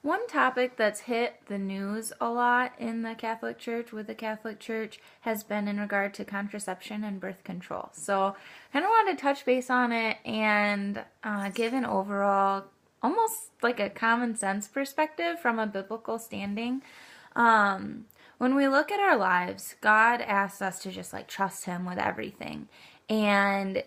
One topic that's hit the news a lot in the Catholic Church, with the Catholic Church, has been in regard to contraception and birth control. So I kind of wanted to touch base on it and give an overall, almost like a common sense perspective from a biblical standing. When we look at our lives, God asks us to just like trust Him with everything. And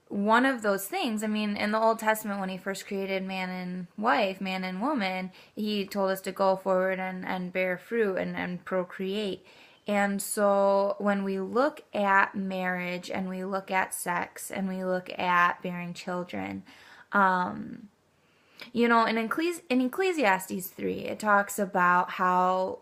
one of those things, I mean, in the Old Testament, when He first created man and wife, man and woman, He told us to go forward and bear fruit and procreate. And so when we look at marriage and we look at sex and we look at bearing children, in Ecclesiastes 3, it talks about how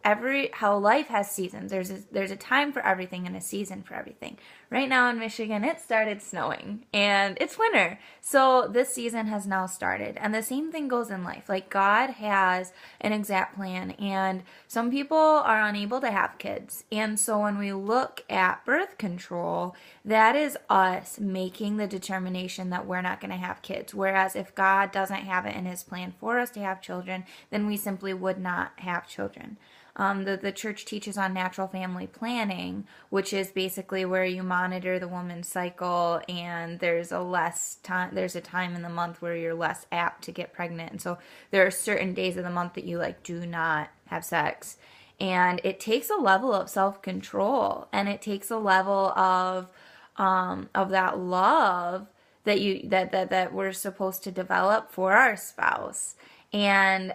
life has seasons. There's a time for everything and a season for everything. Right now in Michigan, it started snowing and it's winter. So this season has now started. And the same thing goes in life. Like, God has an exact plan, and some people are unable to have kids. And so when we look at birth control, that is us making the determination that we're not going to have kids. Whereas if God doesn't have it in His plan for us to have children, then we simply would not have children. The church teaches on natural family planning, which is basically where you monitor the woman's cycle, and there's a time in the month where you're less apt to get pregnant. And so there are certain days of the month that you do not have sex. And it takes a level of self-control, and it takes a level of that love that we're supposed to develop for our spouse, and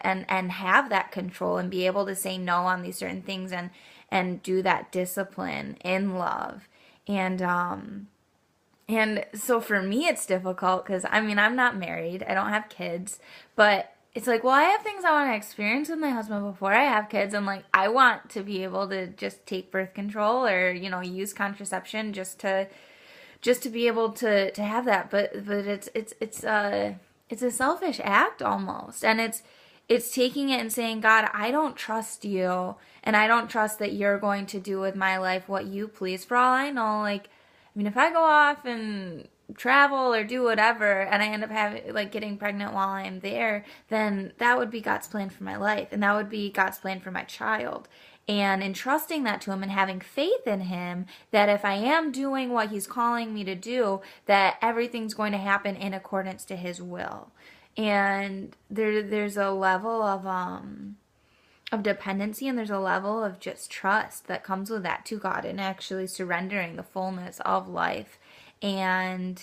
have that control and be able to say no on these certain things, and do that discipline in love. And so for me, it's difficult because, I mean, I'm not married. I don't have kids. But it's like, well, I have things I want to experience with my husband before I have kids. And, I want to be able to just take birth control or, use contraception just to be able to have that. But it's a selfish act almost. And it's taking it and saying, God, I don't trust you, and I don't trust that you're going to do with my life what you please. For all I know, if I go off and travel or do whatever and I end up getting pregnant while I'm there, then that would be God's plan for my life, and that would be God's plan for my child. And entrusting that to Him and having faith in Him that if I am doing what He's calling me to do, that everything's going to happen in accordance to His will. And there's a level of dependency, and there's a level of just trust that comes with that to God, and actually surrendering the fullness of life. And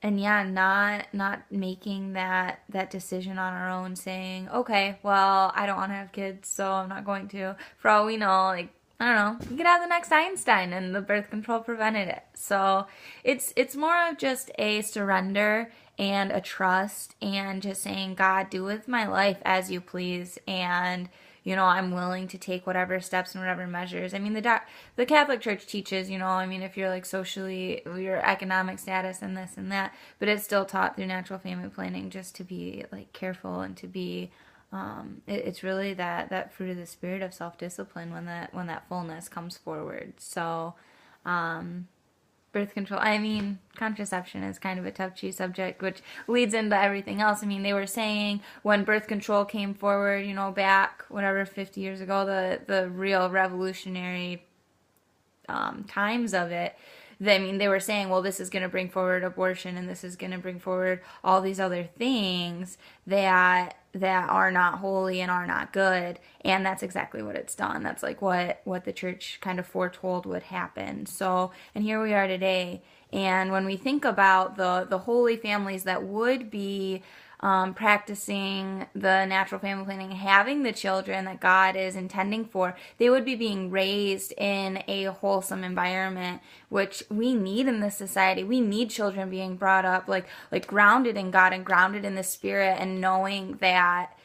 not making that decision on our own, saying, okay, well, I don't want to have kids, so I'm not going to. For all we know, I don't know, you could have the next Einstein and the birth control prevented it. So it's more of just a surrender and a trust, and just saying, God, do with my life as you please. And I'm willing to take whatever steps and whatever measures. I mean, the Catholic Church teaches, if you're socially, your economic status and this and that, but it's still taught through natural family planning just to be careful, and to be, it's really that fruit of the Spirit of self-discipline when that fullness comes forward. So, birth control, contraception is kind of a touchy subject, which leads into everything else. They were saying when birth control came forward, back, 50 years ago, the real revolutionary times of it, they were saying, well, this is going to bring forward abortion, and this is going to bring forward all these other things that are not holy and are not good. And that's exactly what it's done. That's what the church kind of foretold would happen. So, and here we are today. And when we think about the holy families that would be practicing the natural family planning, having the children that God is intending for, they would be being raised in a wholesome environment, which we need in this society. We need children being brought up grounded in God and grounded in the Spirit, and knowing that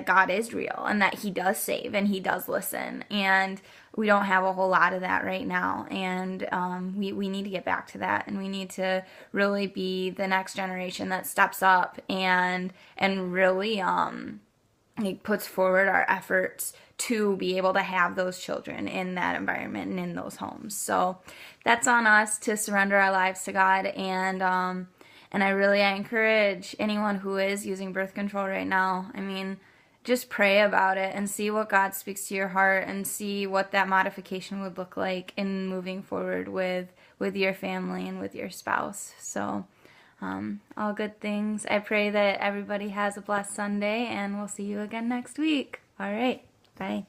God is real, and that He does save and He does listen. And we don't have a whole lot of that right now, and we need to get back to that, and we need to really be the next generation that steps up and really puts forward our efforts to be able to have those children in that environment and in those homes. So that's on us to surrender our lives to God, and And I encourage anyone who is using birth control right now, I mean, just pray about it and see what God speaks to your heart and see what that modification would look like in moving forward with your family and with your spouse. So, all good things. I pray that everybody has a blessed Sunday, and we'll see you again next week. All right. Bye.